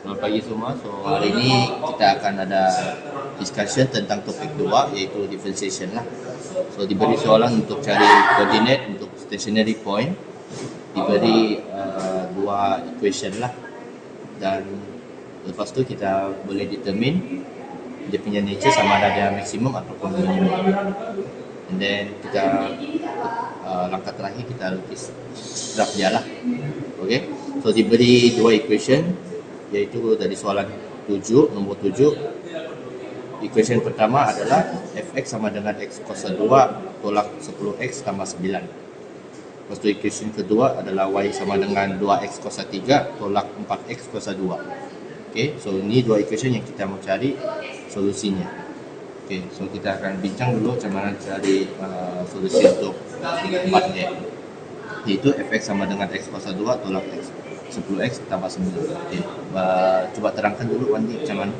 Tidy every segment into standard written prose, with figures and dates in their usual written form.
Selamat pagi semua. So hari ini kita akan ada discussion tentang topik 2 yaitu differentiation lah. So diberi soalan untuk cari coordinate untuk stationary point, diberi dua equation lah, dan lepas tu kita boleh determine dia punya nature sama ada dia maksimum ataupun minimum. And then kita langkah terakhir kita lukis graf dia lah. Okay, so diberi dua equation yaitu dari soalan 7, nombor 7. Equation pertama adalah fx sama dengan x kuasa 2 tolak 10x tambah 9. Lepas tu equation kedua adalah y sama dengan 2x kuasa 3 tolak 4x kuasa 2. Okay, so ini dua equation yang kita mau cari solusinya. Okay, so kita akan bincang dulu macam mana cari solusi untuk 4D, yaitu fx sama dengan x kuasa 2 tolak x 10x tambah 9. Okay. Coba terangkan dulu Wandi macam mana.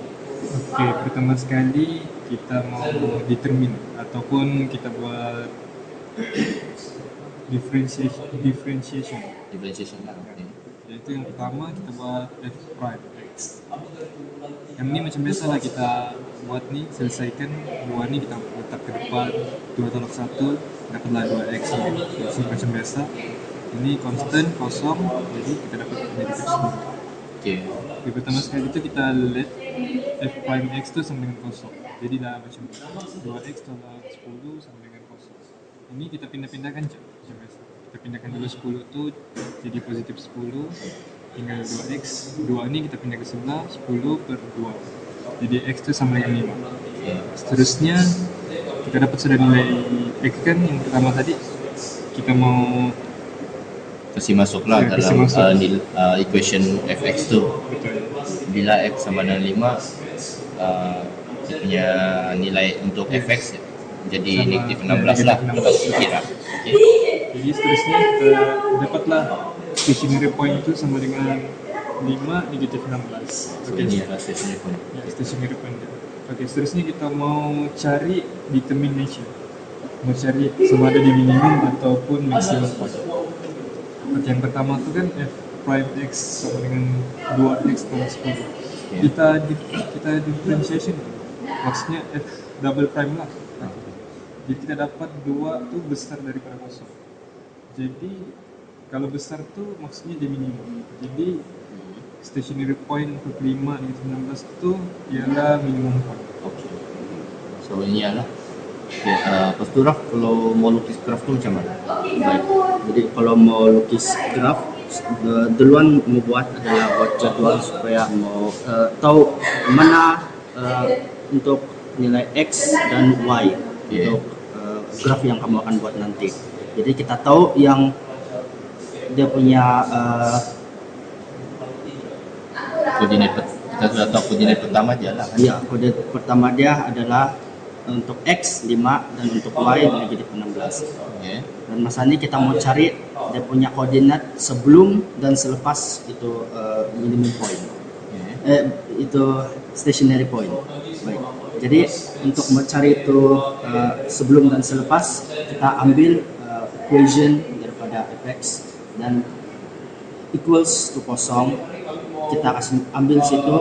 Oke, pertama sekali kita mau determine ataupun kita buat differentiation. Lah. Okay. Yaitu yang pertama kita buat f prime x. Yang ini macam biasa lah kita buat nih, selesaikan dua nih kita letak ke depan, 2 tolak 1 dapatlah 2x. So, macam biasa ini constant kosong, jadi kita dapat negatif 10. Okay. Di pertama sekali itu kita let f prime x itu sama dengan kosong, jadi dah macam 2x tolak 10 sama dengan kosong. Ini kita pindah-pindahkan macam biasa. Kita pindahkan dulu 10 itu jadi positif 10, tinggal 2x. 2 ini kita pindah ke sebelah, 10 per 2, jadi x itu sama dengan 5. Seterusnya kita dapat sudah nilai x kan, yang pertama tadi kita mau kasih masuklah dalam equation fx tu. Bila x sama dengan 5, dia punya nilai untuk fx jadi negatif 16 lah. Lepas tu kira. Okay. Jadi seterusnya kita dapatlah stationary point itu sama dengan 5 negatif 16. So ini adalah stationary point. Ya, stationary point. Oke, seterusnya kita mau cari determination. Mau cari sama ada di minimum ataupun maximum point. Seperti yang pertama itu kan f prime x sama dengan 2x tambah 10. Kita differentiation, maksudnya f double prime lah. Jadi kita dapat 2 itu besar daripada kosong. Jadi kalau besar tuh maksudnya dia minimum. Jadi stationary point untuk 5 negatif 16 itu ialah minimum point. Okay. So ini adalah lepas tu Raf, kalau mau lukis graf tu macam mana? Baik, jadi kalau mau lukis graf, duluan mau buat adalah buat jadwal supaya mau tahu mana untuk nilai x dan y untuk graf yang kamu akan buat nanti. Jadi kita tahu yang dia punya koordinat, kita sudah tahu koordinat pertama dia lah kan? Ya, koordinat pertama dia adalah untuk x 5 dan untuk y negatif 16. Okay. Dan masa ini kita mau cari dia punya koordinat sebelum dan selepas itu minimum point. Okay. Itu stationary point. Baik. Jadi untuk mencari itu sebelum dan selepas, kita ambil equation daripada fx dan equals to kosong. Kita kasih ambil situ,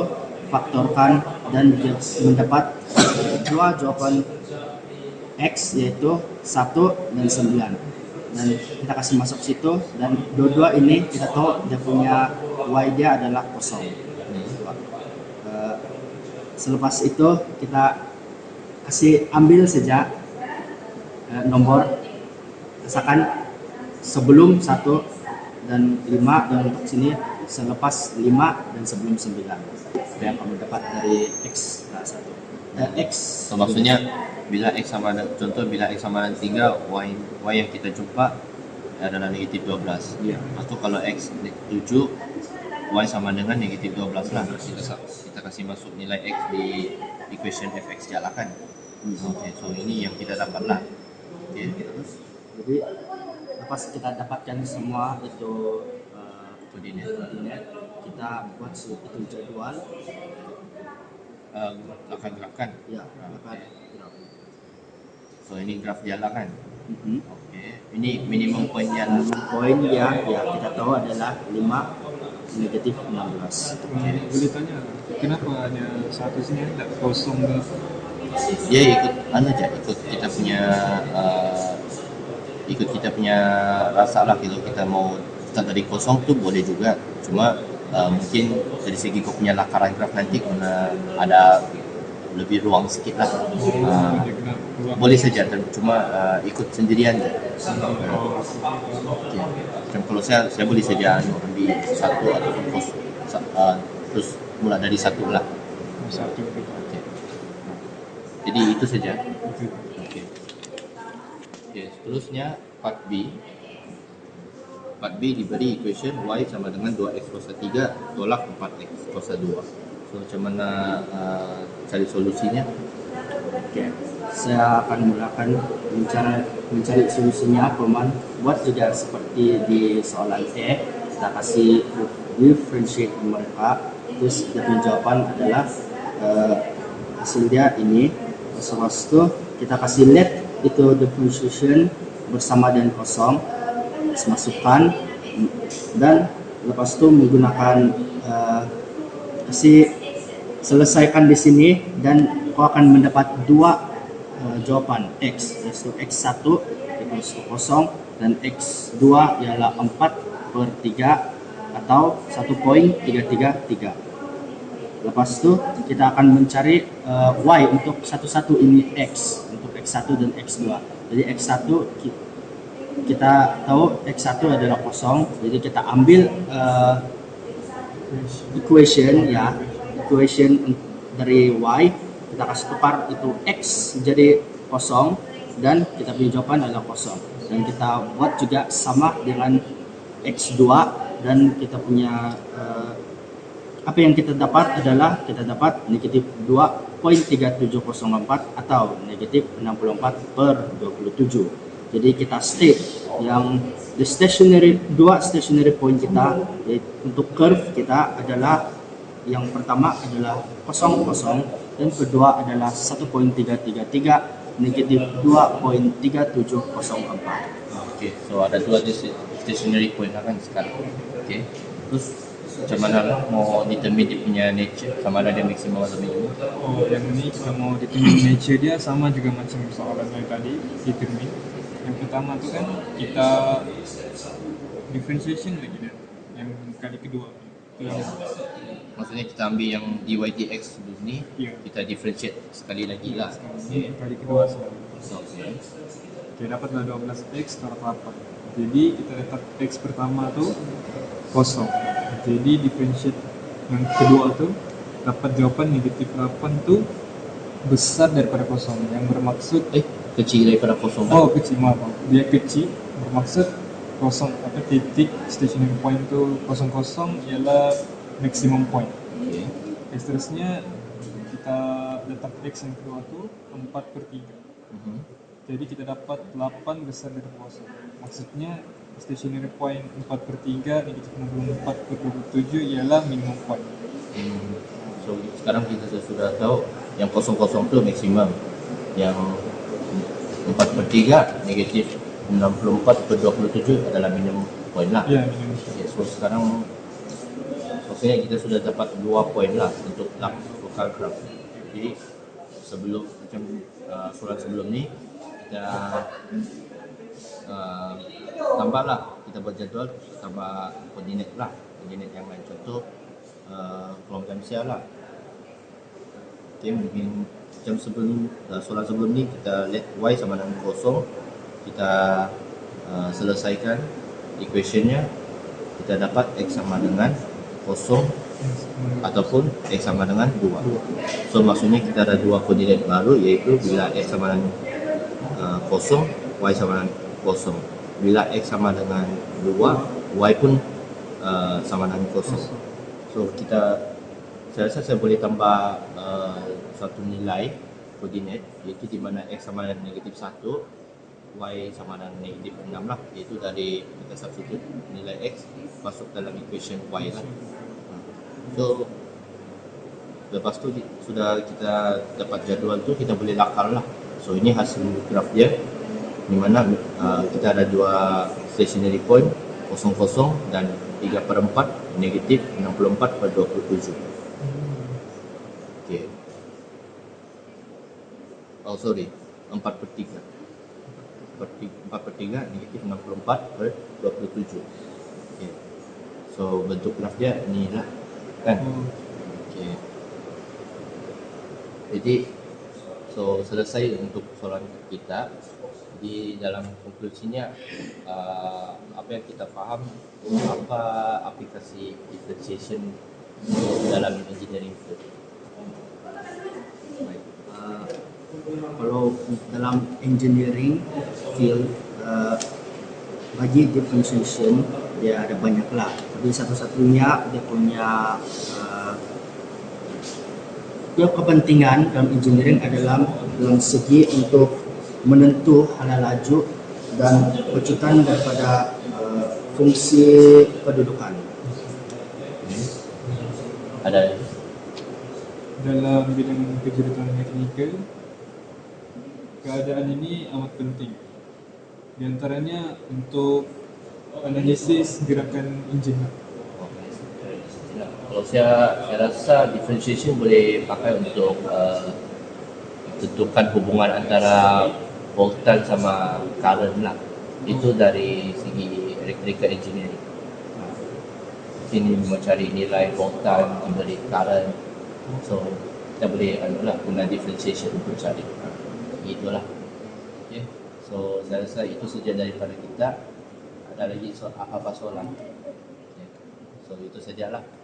faktorkan dan mendapat dua jawaban x yaitu 1 dan 9, dan kita kasih masuk situ, dan dua-dua ini kita tahu dia punya y dia adalah kosong. Selepas itu kita kasih ambil saja nomor, misalkan sebelum 1 dan 5, dan untuk sini selepas 5 dan sebelum 9. Yang kamu dapat dari x 1. X. So maksudnya bila x sama dengan, contoh bila x sama dengan 3, y yang kita jumpa adalah negatif 12. Ya. Lepas tu kalau x 7, y sama dengan negatif 12 lah. Kita kasih masuk nilai x di equation fx jalan kan. Okay, so ini yang kita dapat lah. Okay. Jadi lepas kita dapatkan semua itu koordinat, kita buat itu jadwal. akan gerakan. Ya, akan graf. So ini graf jalan kan. Oke, ini minimum poinnya lah. Poin ya kita tahu adalah 5 negatif 16. Boleh tanya, kenapa hanya satu sini tidak kosong ke? Dia ikut aja, ikut kita punya rasa lah. Kalau kita mau start dari kosong tuh boleh juga, cuma mungkin dari segi kau punya lakaran graf nanti karena ada lebih ruang sedikit lah. Dia kena keluar. Boleh saja, cuma ikut sendirian je. Oh, Okay. Macam kalau saya boleh saja ambil satu ataupun terus mula dari satu lah. satu ke Okay. Jadi itu saja. itu. Okay. Okay, seterusnya part B. Part B diberi equation y sama dengan 2x kuasa 3 tolak 4x kuasa 2. So macam mana cari solusinya? Oke, saya akan mulakan mencari solusinya. Peman buat juga seperti di soalan E, kita kasih differentiate mereka, terus kita punya jawaban adalah hasil dia ini. Lepas itu kita kasih let itu differentiation bersama dan kosong, masukkan, dan lepas itu menggunakan kasih selesaikan di sini, dan kau akan mendapat dua jawaban x, yaitu x1 equals to kosong dan x2 ialah 4/3 atau 1.333. Lepas itu kita akan mencari y untuk satu-satu ini x, untuk x1 dan x2. Jadi x1 kita tahu x1 adalah kosong, jadi kita ambil equation dari y, kita kasih tukar itu x jadi kosong dan kita punya jawaban adalah kosong, dan kita buat juga sama dengan x2, dan kita punya apa yang kita dapat adalah kita dapat negatif 2.3704 atau negatif 64/27. Jadi kita state yang dua stationary point kita, yaitu untuk curve kita adalah yang pertama adalah 0, dan kedua adalah 1.333 negatif 2.3704. Okay, so ada dua stationary point lah kan sekarang. Okay, terus macam mana lah mau determine dia punya nature, sama ada dia maksimum atau minimum? Oh, yang ini kita mau determine nature dia sama juga macam soalan yang tadi, determine. Yang pertama tu kan kita differentiation lagi dia, yang kali kedua. Itu yang Maksudnya kita ambil yang dy dx dulu ni, Ya. kita differentiate sekali lagi lah. ini kali kedua sekali. Okay. Oke, dapatlah 12x tolak 8. Jadi kita letak x pertama tu kosong. Jadi differentiate yang kedua tu dapat jawaban negatif 8 tu besar daripada kosong, yang bermaksud Kecil daripada kosong kan? oh kecil, maaf, dia kecil, bermaksud kosong apa titik stationary point tu kosong ialah maximum point. Okay. Seterusnya kita letak x yang kedua tu 4/3. Jadi kita dapat 8 besar dari kosong. Maksudnya stationary point 4/3 negatif 64/27 ialah minimum point. So sekarang kita sudah tahu yang kosong-kosong tu maksimum, yang 4/3 negatif 64/27 adalah minimum point lah. Ya, minimum. Okay, so sekarang maksudnya kita sudah dapat 2 poin lah untuk local graph. Jadi sebelum macam surat sebelum ni kita tambahlah, kita buat jadual tambah koordinat lah, koordinat yang lain, contoh kelompok MCA lah. Okay, mungkin macam sebelum soalan sebelum ni kita let y sama dengan kosong, kita selesaikan equationnya, kita dapat x sama dengan kosong ataupun x sama dengan 2. So maksudnya kita ada dua koordinat baru, iaitu bila x sama dengan kosong, y sama dengan kosong. Bila x sama dengan 2, y pun sama dengan kosong. So saya rasa saya boleh tambah satu nilai koordinat, iaitu di mana x sama dengan negatif 1, y sama dengan negatif 6 lah, iaitu dari kita substitute nilai x masuk dalam equation y lah. So lepas tu sudah kita dapat jadual tu, kita boleh lakar lah. So ini hasil graf dia. di mana kita ada dua stationary point, 00 dan 3/4 negatif 64/27. Okay. Oh sorry, 4/3. 4/3 negatif 64/27. Okay. So bentuk graf dia inilah kan. Okay. Jadi so selesai untuk soalan kita. Di dalam konklusinya apa yang kita faham, apa aplikasi differentiation dalam engineering itu. Baik. Kalau dalam engineering field bagi differentiation dia ada banyak lah, tapi satu-satunya dia punya kepentingan dalam engineering adalah dalam segi untuk menentu hala laju dan pecutan daripada fungsi kedudukan. Ada Dalam bidang kejuruteraan mekanikal, keadaan ini amat penting. Di antaranya untuk analisis gerakan enjin. kalau saya rasa differentiation boleh pakai untuk tentukan hubungan antara voltan sama current lah. Itu dari segi electrical engineering. Ini mencari nilai voltan diberi current. So kita boleh guna differentiation untuk cari. Itulah. Okay. So saya rasa itu saja daripada kita. Ada lagi apa soalan? Okay. So itu sajalah.